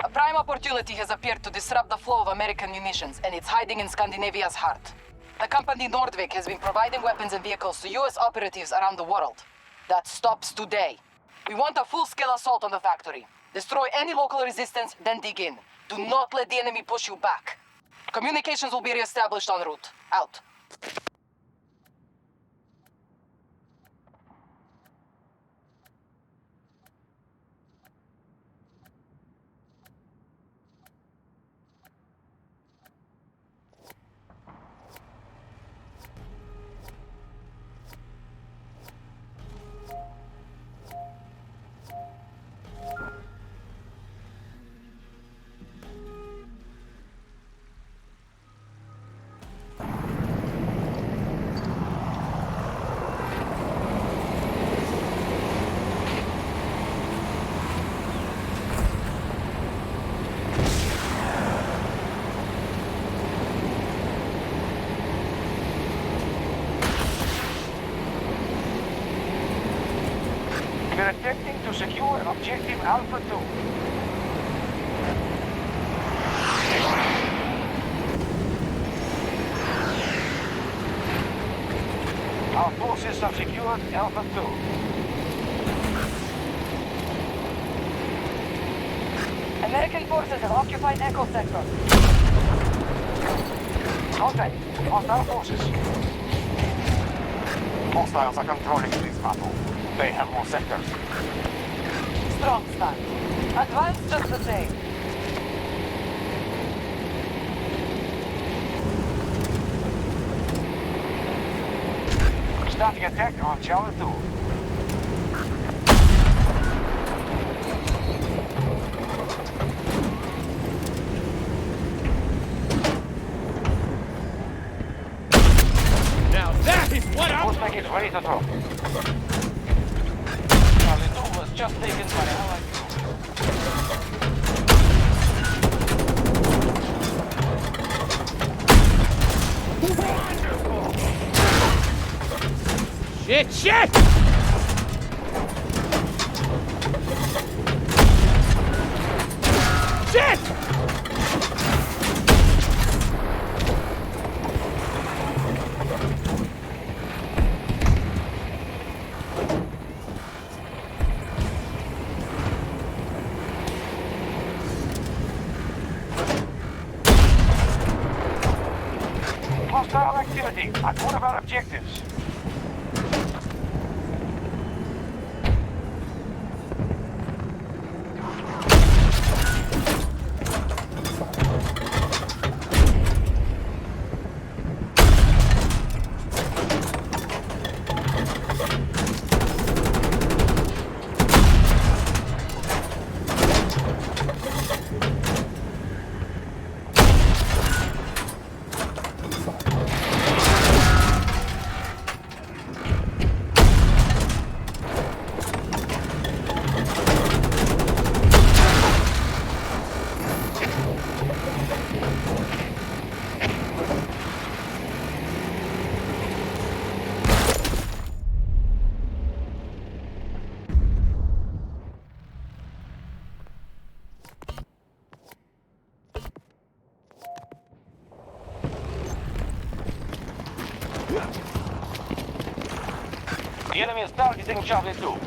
A prime opportunity has appeared to disrupt the flow of American munitions, and it's hiding in Scandinavia's heart. The company Nordvik has been providing weapons and vehicles to US operatives around the world. That stops today. We want a full-scale assault on the factory. Destroy any local resistance, then dig in. Do not let the enemy push you back. Communications will be reestablished en route. Out. We're attempting to secure Objective Alpha 2. Our forces have secured Alpha 2. American forces have occupied Echo Sector. Contact! Hostile forces. Hostiles are controlling this battle. They have more sectors. Strong start. Advance just the same. Starting attack on Charlie 2. Now that is what I'm... Force package ready to drop. Charlie 2 was just taken by Allied. Shit, shit! Shit! Hostile activity at one of our objectives. The enemy is targeting Charlie 2.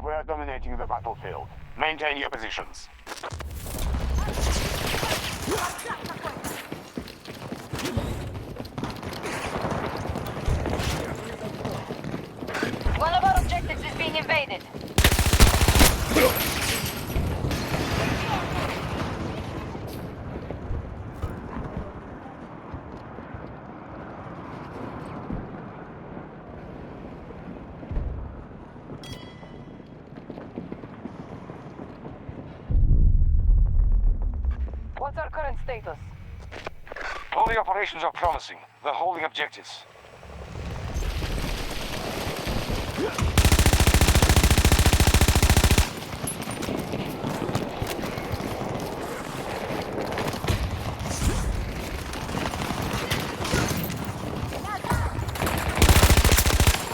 We're dominating the battlefield. Maintain your positions. One of our objectives is being invaded. What's our current status? All the operations are promising. They're holding objectives.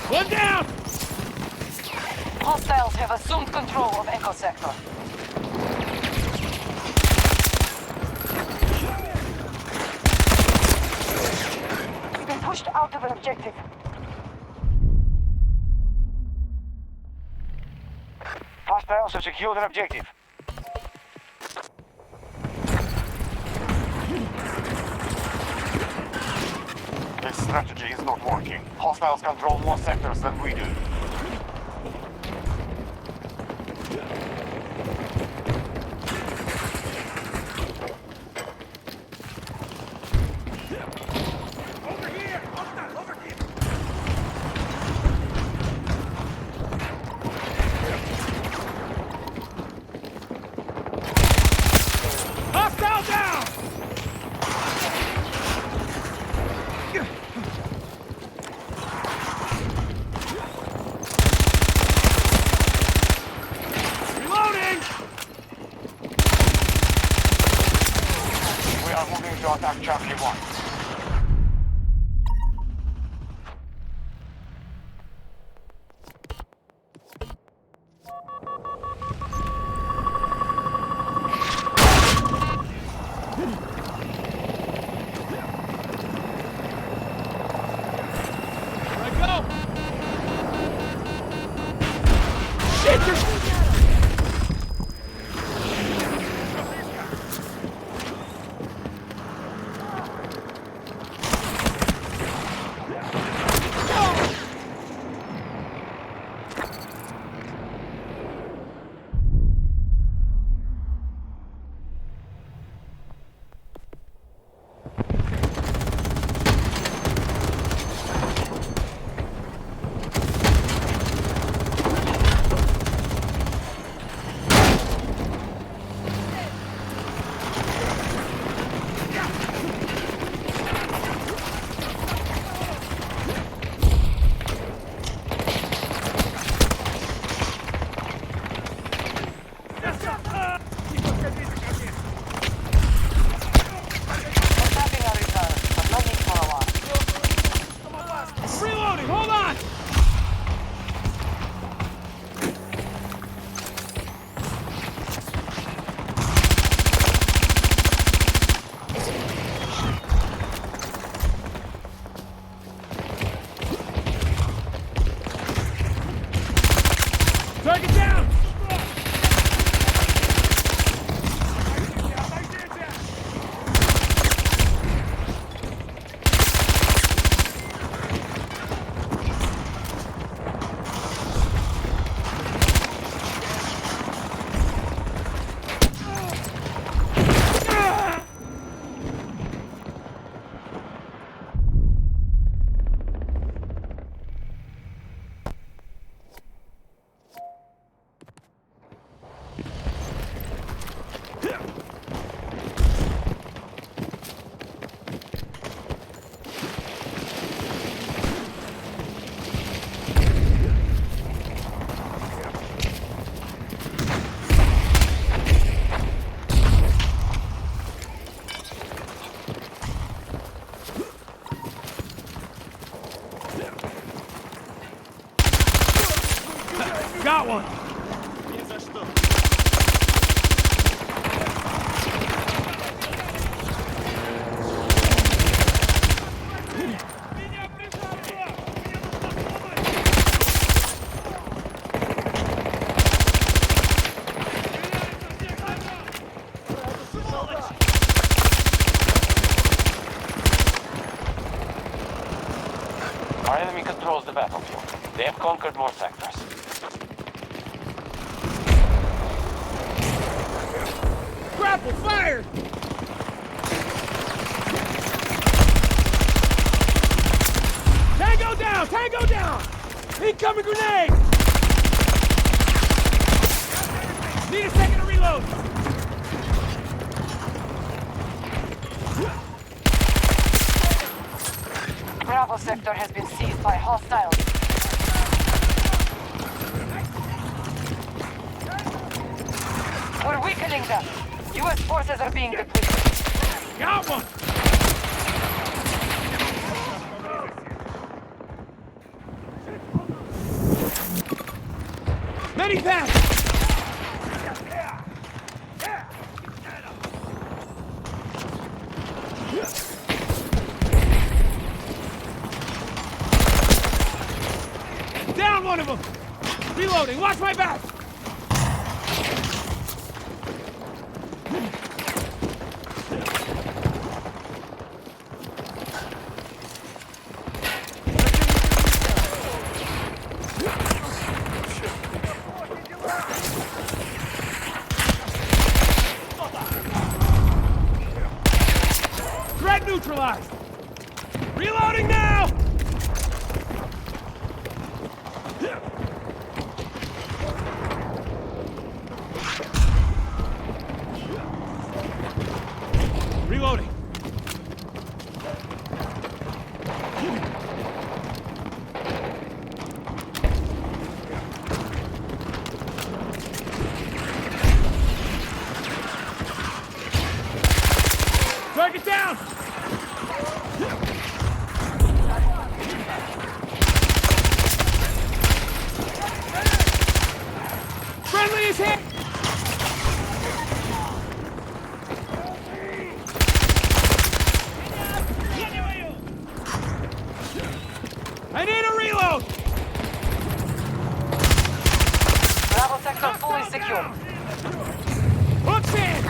One down! Hostiles have assumed control of Echo Sector. We've been pushed out of an objective. Hostiles have secured an objective. This strategy is not working. Hostiles control more sectors than we do. Over here! Hostile, over here! Hostile down! Reloading! We are moving to attack Charlie 1. Here I go! Shit, you're... Tapping our return, but no need for alarm. Reloading, hold on! Target down! Got one! Our enemy controls the battlefield. They have conquered more sectors. Grapple, fire! Tango down! Tango down! Incoming grenade! Need a second to reload! Bravo sector has been seized by hostiles. We're weakening them. U.S. forces are being depleted. Got one! Many pass! Down one of them! Reloading, watch my back! Threat neutralized! Reloading now! Reloading. Target down! Friendly is hit! I need a reload! Bravo sector fully secure. Hooks in!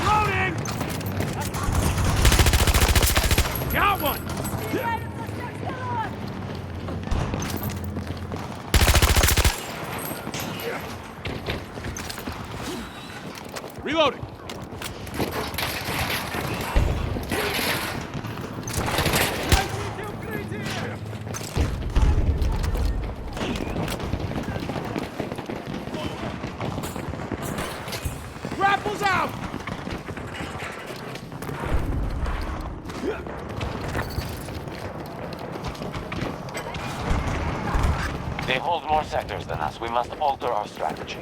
Reloading! Got one! Reloading! Grapples out! They hold more sectors than us. We must alter our strategy.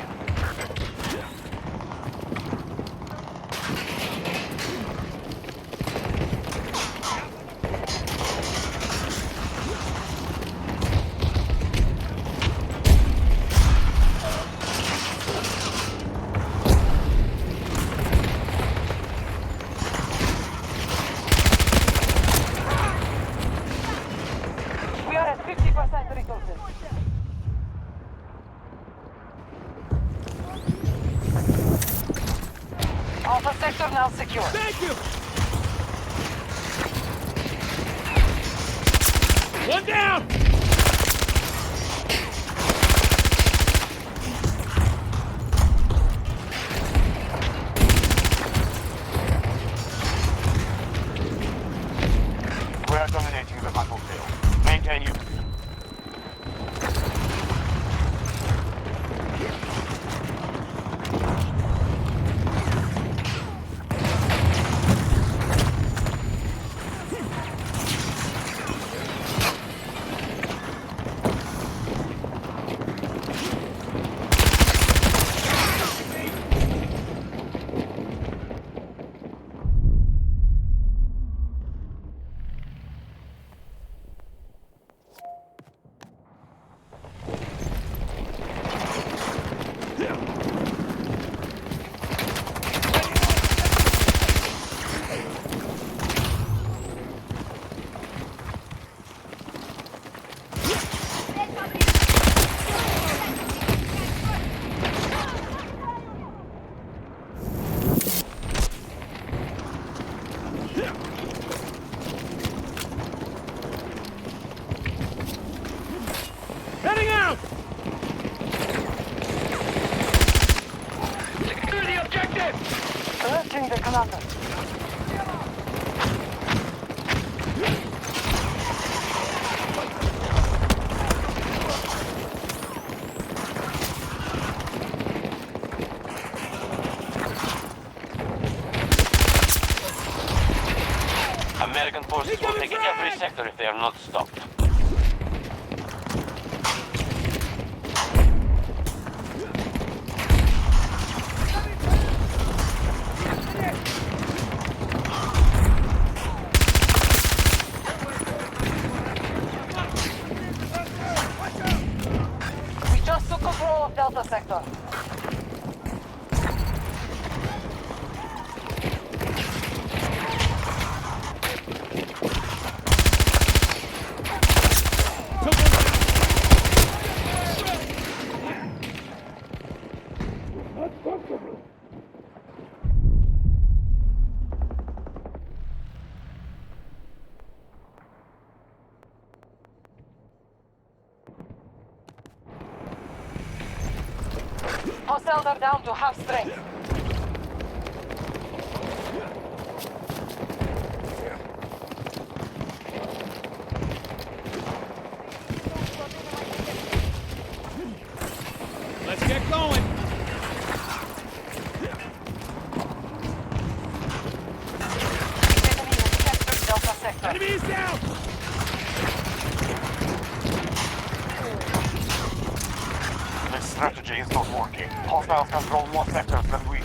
We are at 50% resources. Alpha sector now secure. Thank you! One down! We are dominating the battlefield. Maintain you. Heading out! Secure the objective! Searching the commander. every sector if they are not stopped. We just took control of Delta Sector. Took one down. Hostiles are down to half strength. Let's get going. Enemy has captured Delta Sector. Enemy is down. This strategy is not working. Hostiles control more sectors than we do.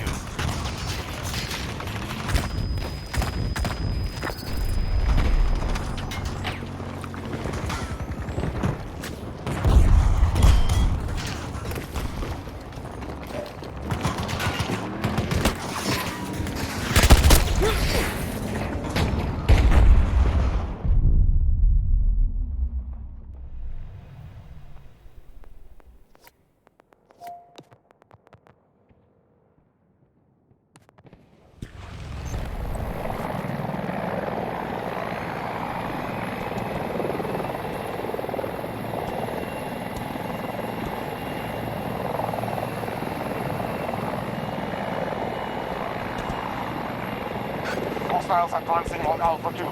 Hostiles advancing on Alpha 2.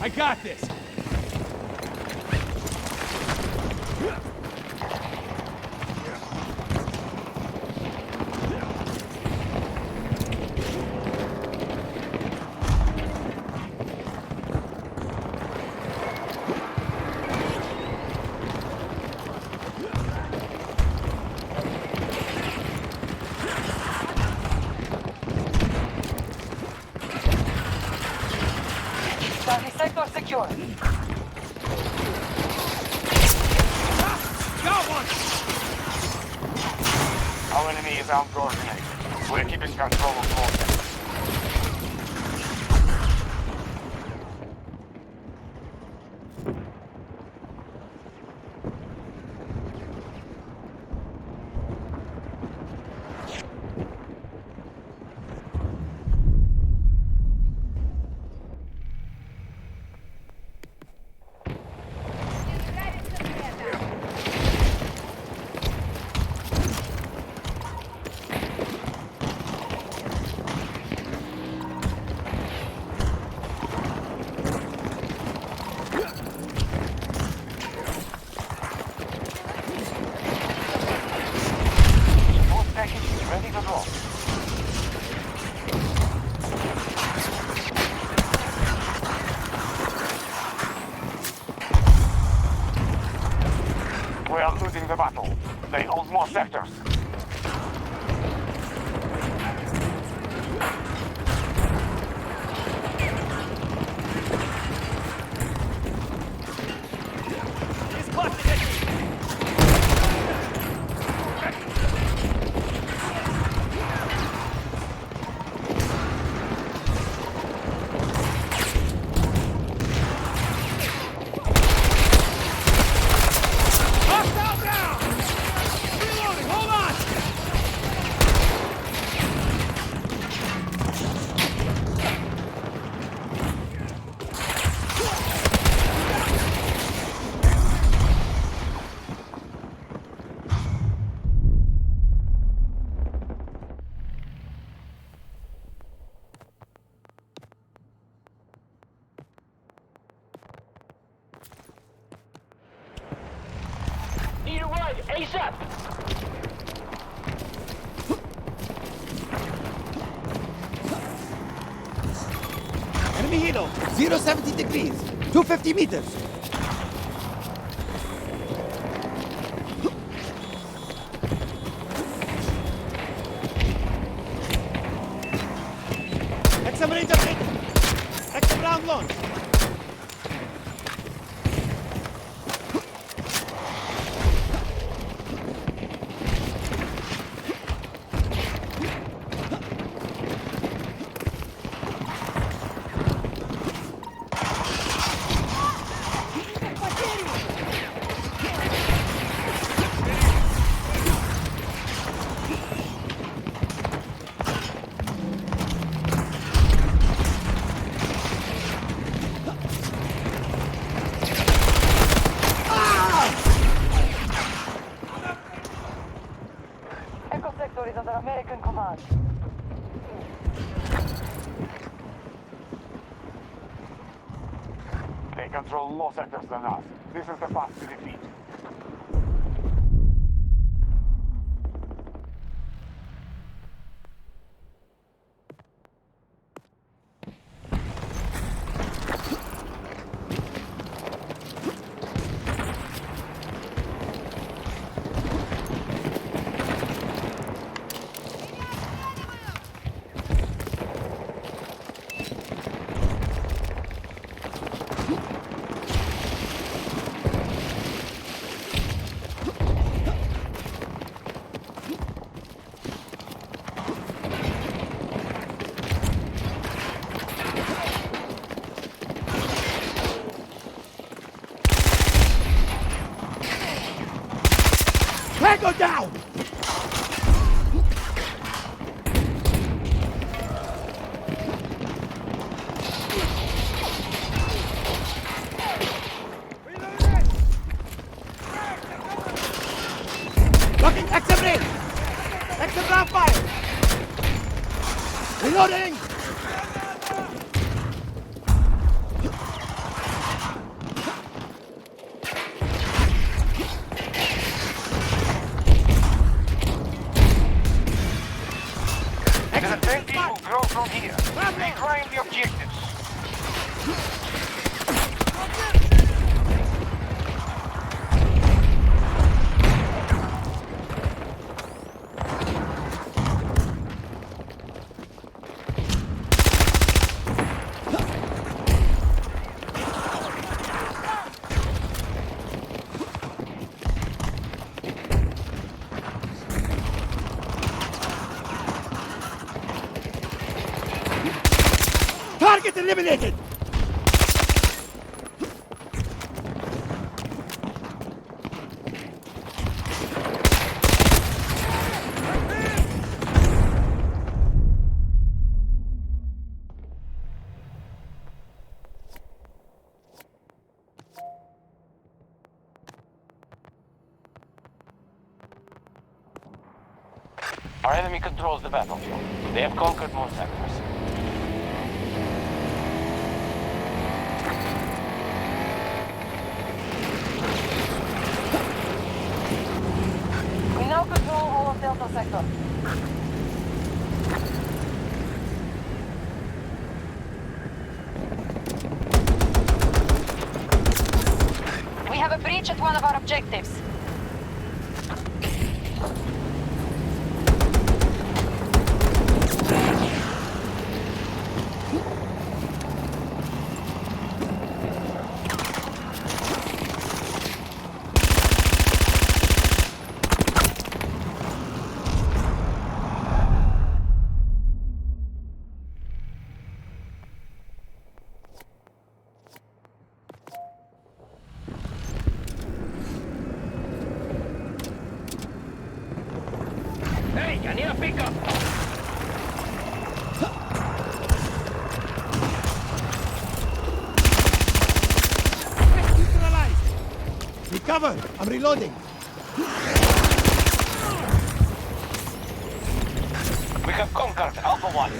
I got this. Charlie Sector secure. Got one. Our enemy is uncoordinated. We're keeping control of more sectors. Ready to go. We are losing the battle. They hold more sectors. He's clutching it. Hostile down. Reloading. Hold on. ASAP! Enemy helo, 070 degrees, 250 meters. XM Ranger hit. XM round launch. Echo sector is under American command. They control more sectors than us. This is the path to defeat. Tango down! Locking XM range! XM round fire! Reloading! The advantage will grow from here. Reclaim the objectives. Target eliminated! Our enemy controls the battlefield. They have conquered more sectors. We now control all of Delta sector. We have a breach at one of our objectives. Hey, I need a pickup! Neutralized! Recover! I'm reloading! We have conquered Alpha 1.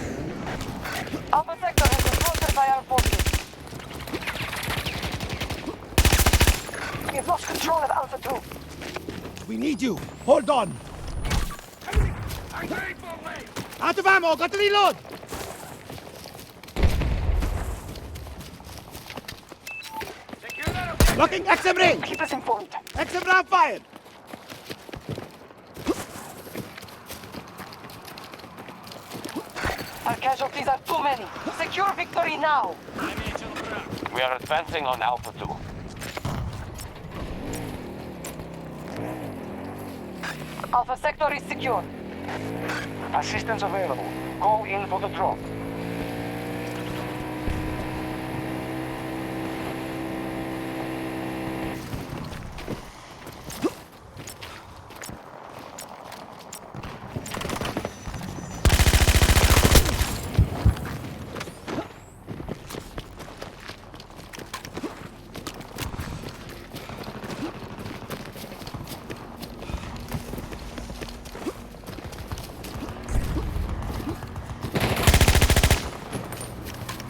Alpha sector has been conquered by our forces. We have lost control of Alpha 2. We need you. Hold on. Out of ammo. Got to reload. Locking XM range. Keep us informed. XM round fired. Our casualties are too many. Secure victory now. We are advancing on Alpha 2. Alpha sector is secure. Assistance available. Call in for the drop.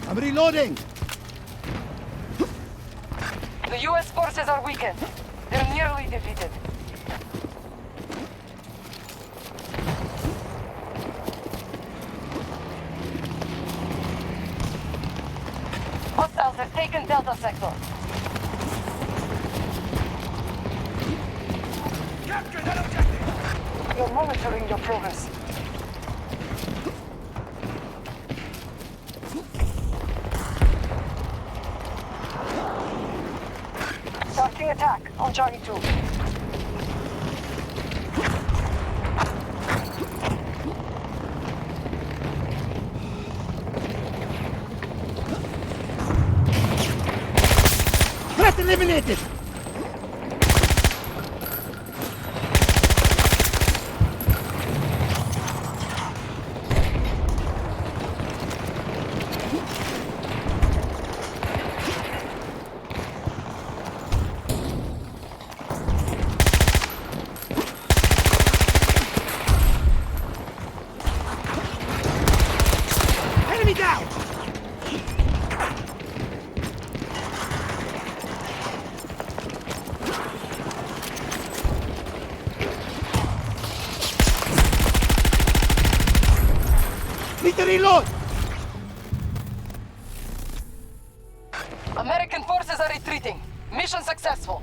I'm reloading. The U.S. forces are weakened. They're nearly defeated. Hostiles have taken Delta sector. Capture that objective! You're monitoring your progress. Starting attack on Charlie 2. Threat eliminated. Enemy down. Need to reload. American forces are retreating. Mission successful.